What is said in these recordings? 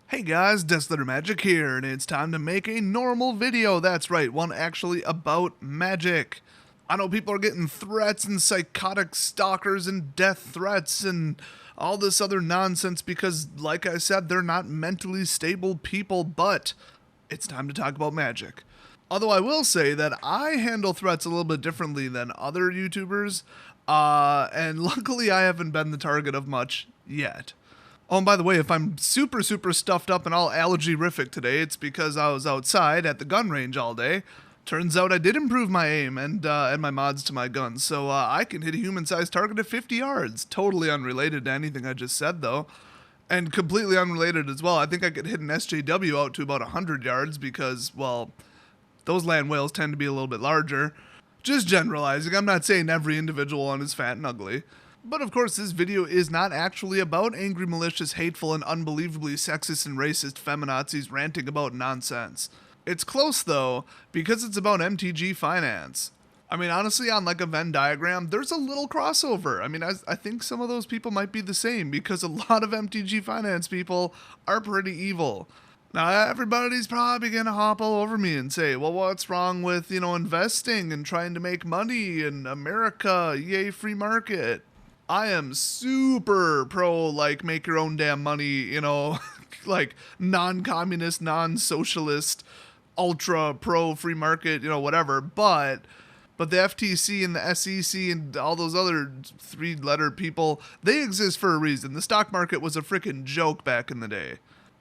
Hey guys, Deathletter Magic here, and it's time to make a normal video. That's right, one actually about magic. I know people are getting threats and psychotic stalkers and death threats and all this other nonsense because, like I said, they're not mentally stable people, but it's time to talk about magic. Although I will say that I handle threats a little bit differently than other YouTubers, and luckily I haven't been the target of much yet. Oh, and by the way, if I'm super stuffed up and all allergy-rific today, it's because I was outside at the gun range all day. Turns out I did improve my aim and my mods to my guns, so I can hit a human-sized target at 50 yards. Totally unrelated to anything I just said, though. And completely unrelated as well, I think I could hit an SJW out to about 100 yards because, well, those land whales tend to be a little bit larger. Just generalizing, I'm not saying every individual one is fat and ugly. But of course, this video is not actually about angry, malicious, hateful, and unbelievably sexist and racist feminazis ranting about nonsense. It's close though, because it's about MTG finance. I mean, honestly, on like a Venn diagram, there's a little crossover. I mean, I think some of those people might be the same, because a lot of MTG finance people are pretty evil. Now, everybody's probably going to hop all over me and say, well, what's wrong with, investing and trying to make money in America? Yay, free market. I am super pro, like, make your own damn money, like, non-communist, non-socialist, ultra pro free market, whatever. But the FTC and the SEC and all those other three-letter people, they exist for a reason. The stock market was a freaking joke back in the day.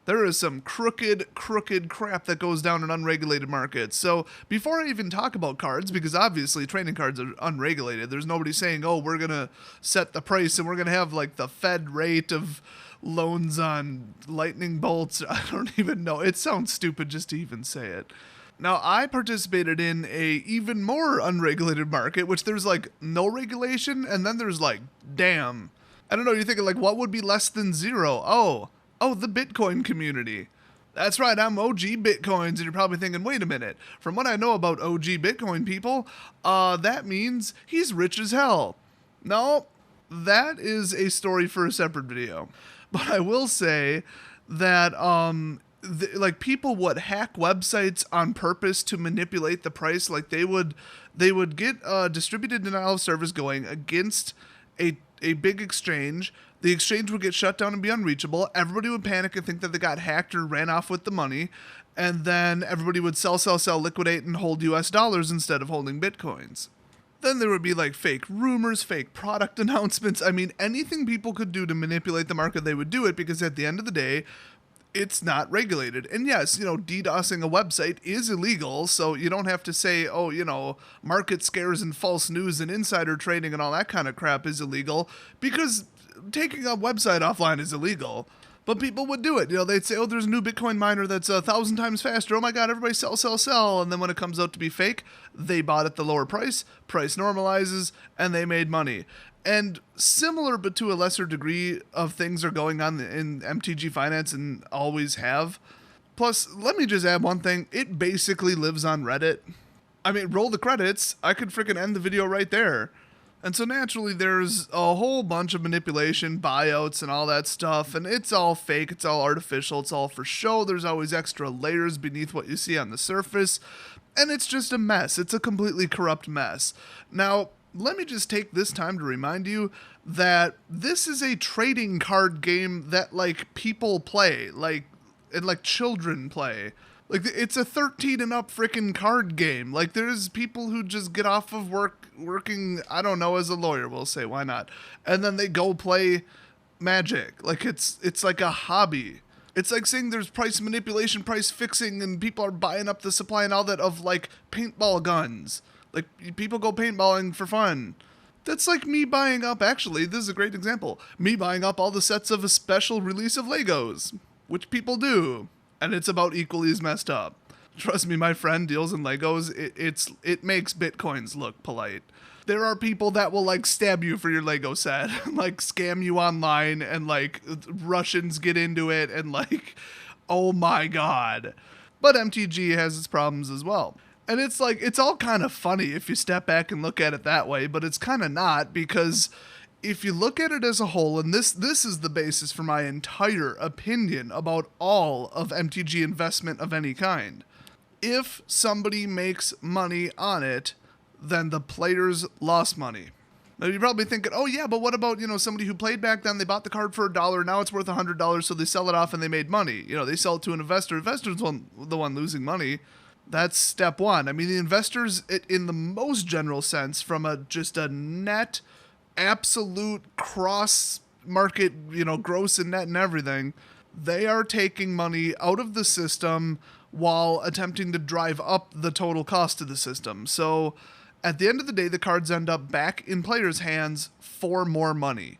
There is some crooked crap that goes down in unregulated markets. So before I even talk about cards, because obviously trading cards are unregulated, there's nobody saying, oh, we're going to set the price and we're going to have like the Fed rate of loans on lightning bolts. I don't even know. It sounds stupid just to even say it. Now, I participated in a even more unregulated market, which there's like no regulation, and then there's like, damn. I don't know, you're thinking like, what would be less than zero? Oh, the Bitcoin community. That's right, I'm OG Bitcoins, and you're probably thinking, wait a minute. From what I know about OG Bitcoin people, that means he's rich as hell. No, that is a story for a separate video. But I will say that, like, people would hack websites on purpose to manipulate the price. Like, they would get distributed denial of service going against a big exchange. The exchange would get shut down and be unreachable. Everybody would panic and think that they got hacked or ran off with the money. And then everybody would sell, liquidate, and hold US dollars instead of holding Bitcoins. Then there would be like fake rumors, fake product announcements. I mean, anything people could do to manipulate the market, they would do it, because at the end of the day, it's not regulated. And yes, DDoSing a website is illegal, so you don't have to say, oh, market scares and false news and insider trading and all that kind of crap is illegal, because taking a website offline is illegal. But people would do it. They'd say, oh, there's a new Bitcoin miner that's 1,000 times faster. Oh my God, everybody sell. And then when it comes out to be fake, they bought at the lower price normalizes, and they made money. And similar, but to a lesser degree, of things are going on in MTG finance and always have. Plus, let me just add one thing. It basically lives on Reddit. I mean, roll the credits. I could freaking end the video right there. And so naturally, there's a whole bunch of manipulation, buyouts, and all that stuff. And it's all fake. It's all artificial. It's all for show. There's always extra layers beneath what you see on the surface. And it's just a mess. It's a completely corrupt mess. Now, let me just take this time to remind you that this is a trading card game that, like, people play, and children play. Like, it's a 13 and up freaking card game. Like, there's people who just get off of working, I don't know, as a lawyer, we'll say, why not? And then they go play Magic. Like, it's like a hobby. It's like saying there's price manipulation, price fixing, and people are buying up the supply and all that of, like, paintball guns. Like, people go paintballing for fun. That's like me buying up, actually, this is a great example, me buying up all the sets of a special release of Legos, which people do, and it's about equally as messed up. Trust me, my friend deals in Legos, it makes Bitcoins look polite. There are people that will, like, stab you for your Lego set, like, scam you online, and, like, Russians get into it, and, like, oh my God. But MTG has its problems as well. And it's like, it's all kind of funny if you step back and look at it that way, but it's kind of not, because if you look at it as a whole, and this is the basis for my entire opinion about all of MTG investment of any kind. If somebody makes money on it, then the players lost money. Now you're probably thinking, oh yeah, but what about, somebody who played back then, they bought the card for $1, now it's worth $100, so they sell it off and they made money. They sell it to an investor. Investor's the one losing money. That's step one. I mean, the investors, in the most general sense, from just a net, absolute cross-market, gross and net and everything, they are taking money out of the system while attempting to drive up the total cost of the system. So at the end of the day, the cards end up back in players' hands for more money,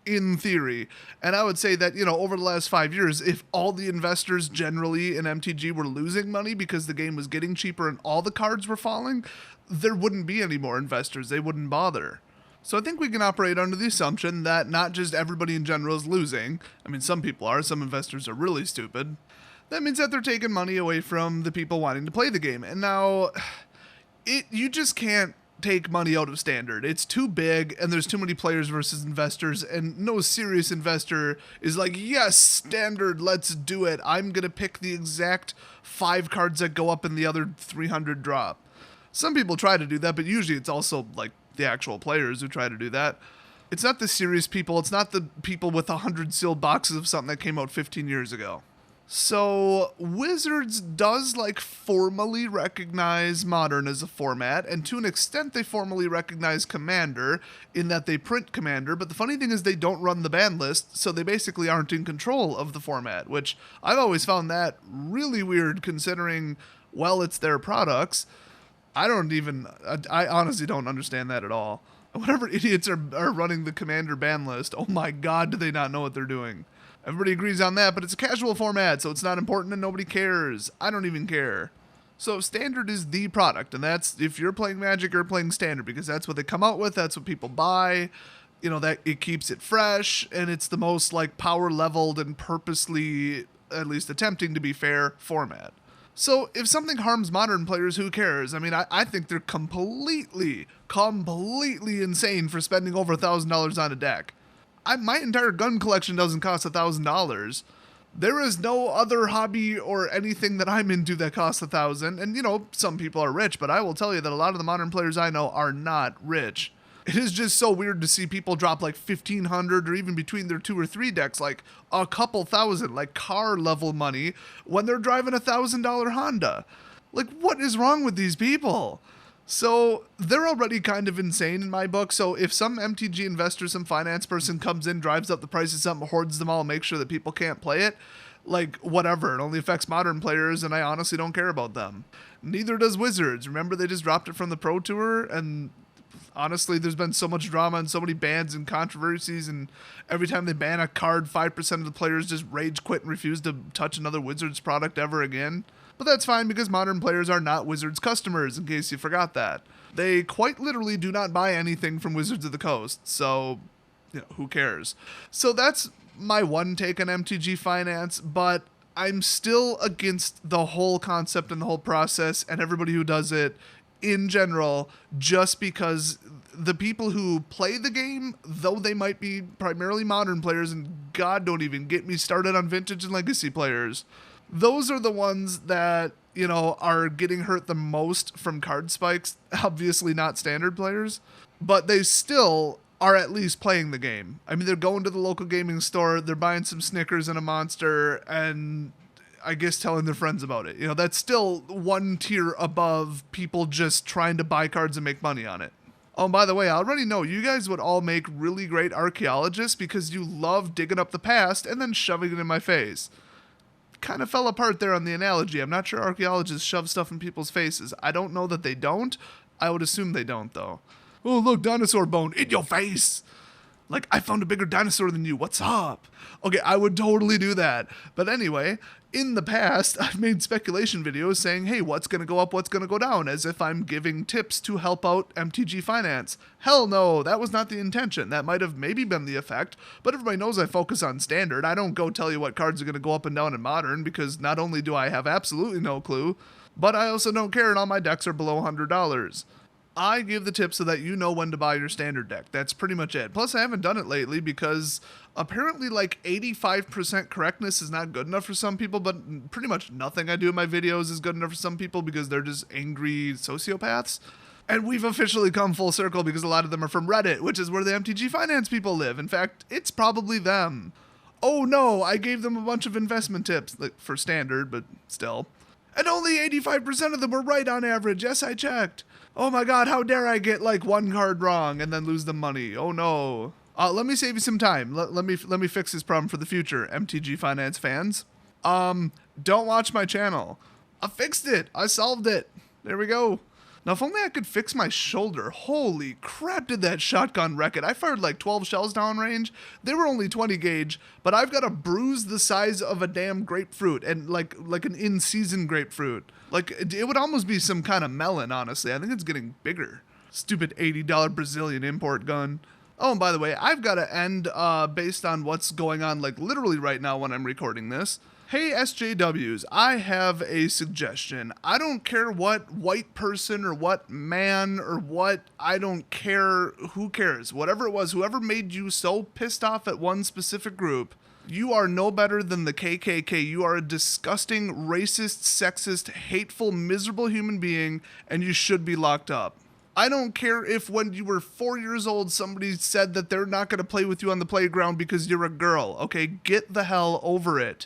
in theory. And I would say that, over the last 5 years, if all the investors generally in MTG were losing money because the game was getting cheaper and all the cards were falling, there wouldn't be any more investors. They wouldn't bother. So I think we can operate under the assumption that not just everybody in general is losing. I mean, some people are. Some investors are really stupid. That means that they're taking money away from the people wanting to play the game. And now, you just can't take money out of Standard. It's too big, and there's too many players versus investors, and no serious investor is like, yes, Standard, let's do it. I'm going to pick the exact 5 cards that go up and the other 300 drop. Some people try to do that, but usually it's also like the actual players who try to do that. It's not the serious people. It's not the people with 100 sealed boxes of something that came out 15 years ago. So Wizards does formally recognize Modern as a format, and to an extent they formally recognize Commander in that they print Commander, but the funny thing is they don't run the ban list, so they basically aren't in control of the format, which I've always found that really weird considering, well, it's their products. I honestly don't understand that at all. Whatever idiots are running the Commander ban list, oh my god, do they not know what they're doing. Everybody agrees on that, but it's a casual format, so it's not important and nobody cares. I don't even care. So Standard is the product, and that's, if you're playing Magic, you're playing Standard, because that's what they come out with, that's what people buy. That it keeps it fresh, and it's the most power leveled and purposely, at least attempting to be fair, format. So if something harms Modern players, who cares? I mean, I think they're completely insane for spending over $1,000 on a deck. My entire gun collection doesn't cost $1,000. There is no other hobby or anything that I'm into that costs $1,000. And, some people are rich, but I will tell you that a lot of the Modern players I know are not rich. It is just so weird to see people drop $1,500 or even between their 2 or 3 decks, a couple thousand, car level money when they're driving a $1,000 Honda. What is wrong with these people? So they're already kind of insane in my book. So if some MTG investor, some finance person comes in, drives up the price of something, hoards them all, makes sure that people can't play it, whatever. It only affects Modern players, and I honestly don't care about them. Neither does Wizards. Remember, they just dropped it from the Pro Tour, and honestly, there's been so much drama and so many bans and controversies, and every time they ban a card, 5% of the players just rage quit and refuse to touch another Wizards product ever again. But that's fine, because Modern players are not Wizards customers, in case you forgot that. They quite literally do not buy anything from Wizards of the Coast, so, who cares? So that's my one take on MTG finance, but I'm still against the whole concept and the whole process and everybody who does it in general, just because the people who play the game, though they might be primarily Modern players, and God, don't even get me started on Vintage and Legacy players, those are the ones that, are getting hurt the most from card spikes. Obviously not Standard players, but they still are at least playing the game. I mean, they're going to the local gaming store, they're buying some Snickers and a Monster, and I guess telling their friends about it. That's still one tier above people just trying to buy cards and make money on it. Oh, and by the way, I already know you guys would all make really great archaeologists because you love digging up the past and then shoving it in my face. Kind of fell apart there on the analogy. I'm not sure archaeologists shove stuff in people's faces. I don't know that they don't. I would assume they don't, though. Oh, look, dinosaur bone in your face. I found a bigger dinosaur than you. What's up? Okay, I would totally do that. But anyway, in the past, I've made speculation videos saying, hey, what's going to go up, what's going to go down, as if I'm giving tips to help out MTG finance. Hell no, that was not the intention. That might have maybe been the effect, but everybody knows I focus on Standard. I don't go tell you what cards are going to go up and down in Modern, because not only do I have absolutely no clue, but I also don't care, and all my decks are below $100. I give the tip so that you know when to buy your standard deck. That's pretty much it. Plus, I haven't done it lately because apparently like 85% correctness is not good enough for some people, but pretty much nothing I do in my videos is good enough for some people because they're just angry sociopaths. And we've officially come full circle because a lot of them are from Reddit, which is where the MTG finance people live. In fact, it's probably them. Oh no, I gave them a bunch of investment tips, like for standard, but still. And only 85% of them were right on average. Yes, I checked. Oh my god, how dare I get like one card wrong and then lose the money. Oh no. Let me save you some time. Let me fix this problem for the future, MTG finance fans. Don't watch my channel. I fixed it. I solved it. There we go. Now, if only I could fix my shoulder. Holy crap, did that shotgun wreck it. I fired like 12 shells downrange. They were only 20 gauge, but I've got a bruise the size of a damn grapefruit, and like an in-season grapefruit. Like, it would almost be some kind of melon, honestly. I think it's getting bigger. Stupid $80 Brazilian import gun. Oh, and by the way, I've got to end based on what's going on, like, literally right now when I'm recording this. Hey, SJWs, I have a suggestion. I don't care what white person or what man or what, I don't care, who cares? Whatever it was, whoever made you so pissed off at one specific group, you are no better than the KKK. You are a disgusting, racist, sexist, hateful, miserable human being, and you should be locked up. I don't care if when you were 4 years old, somebody said that they're not going to play with you on the playground because you're a girl, okay? Get the hell over it.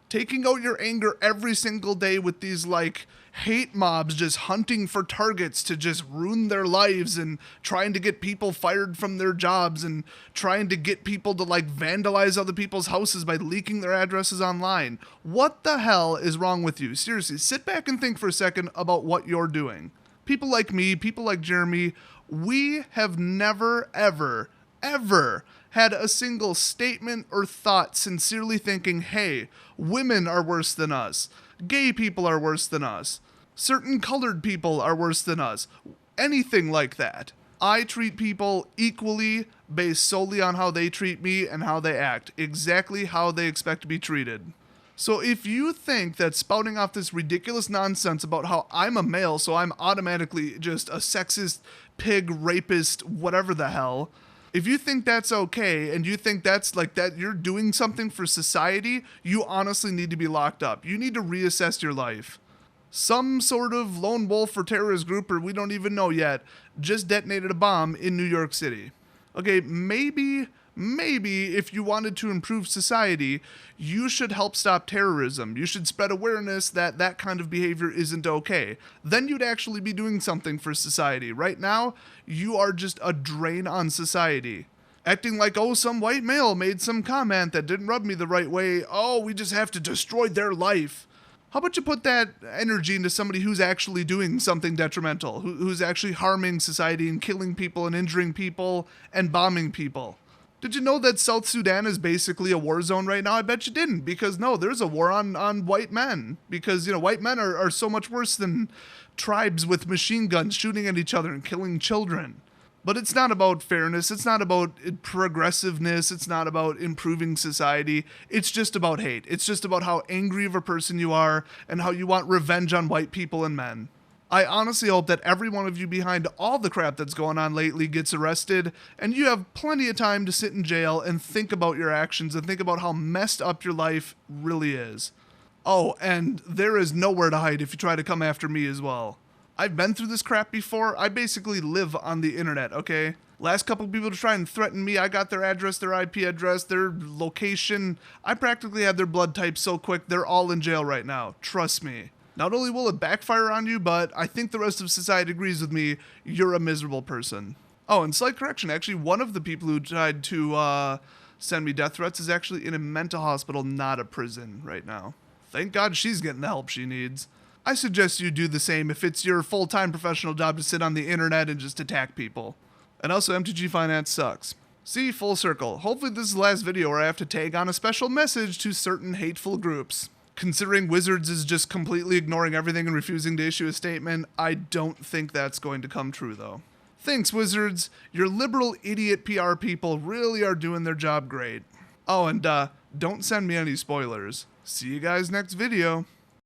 Taking out your anger every single day with these, like, hate mobs just hunting for targets to just ruin their lives and trying to get people fired from their jobs and trying to get people to, like, vandalize other people's houses by leaking their addresses online. What the hell is wrong with you? Seriously, sit back and think for a second about what you're doing. People like me, people like Jeremy, we have never, ever had a single statement or thought sincerely thinking, hey, women are worse than us, gay people are worse than us, certain colored people are worse than us, anything like that. I treat people equally based solely on how they treat me and how they act, exactly how they expect to be treated. So if you think that spouting off this ridiculous nonsense about how I'm a male, so I'm automatically just a sexist, pig, rapist, whatever the hell, if you think that's okay and you think that's like that you're doing something for society, you honestly need to be locked up. You need to reassess your life. Some sort of lone wolf or terrorist group, or we don't even know yet, just detonated a bomb in New York City. Okay, maybe if you wanted to improve society, you should help stop terrorism. You should spread awareness that that kind of behavior isn't okay. Then you'd actually be doing something for society. Right now, you are just a drain on society. Acting like, oh, some white male made some comment that didn't rub me the right way. Oh, we just have to destroy their life. How about you put that energy into somebody who's actually doing something detrimental, who's actually harming society and killing people and injuring people and bombing people? Did you know that South Sudan is basically a war zone right now? I bet you didn't, because no, there's a war on white men. Because, you know, white men are so much worse than tribes with machine guns shooting at each other and killing children. But it's not about fairness, it's not about progressiveness, it's not about improving society, it's just about hate. It's just about how angry of a person you are and how you want revenge on white people and men. I honestly hope that every one of you behind all the crap that's going on lately gets arrested, and you have plenty of time to sit in jail and think about your actions and think about how messed up your life really is. Oh, and there is nowhere to hide if you try to come after me as well. I've been through this crap before. I basically live on the internet, okay? Last couple people to try and threaten me, I got their address, their IP address, their location. I practically had their blood type so quick, they're all in jail right now. Trust me. Not only will it backfire on you, but I think the rest of society agrees with me, you're a miserable person. Oh, and slight correction, actually, one of the people who tried to send me death threats is actually in a mental hospital, not a prison right now. Thank God she's getting the help she needs. I suggest you do the same if it's your full-time professional job to sit on the internet and just attack people. And also, MTG Finance sucks. See, full circle. Hopefully this is the last video where I have to tag on a special message to certain hateful groups. Considering Wizards is just completely ignoring everything and refusing to issue a statement, I don't think that's going to come true, though. Thanks, Wizards. Your liberal idiot PR people really are doing their job great. Oh, and don't send me any spoilers. See you guys next video.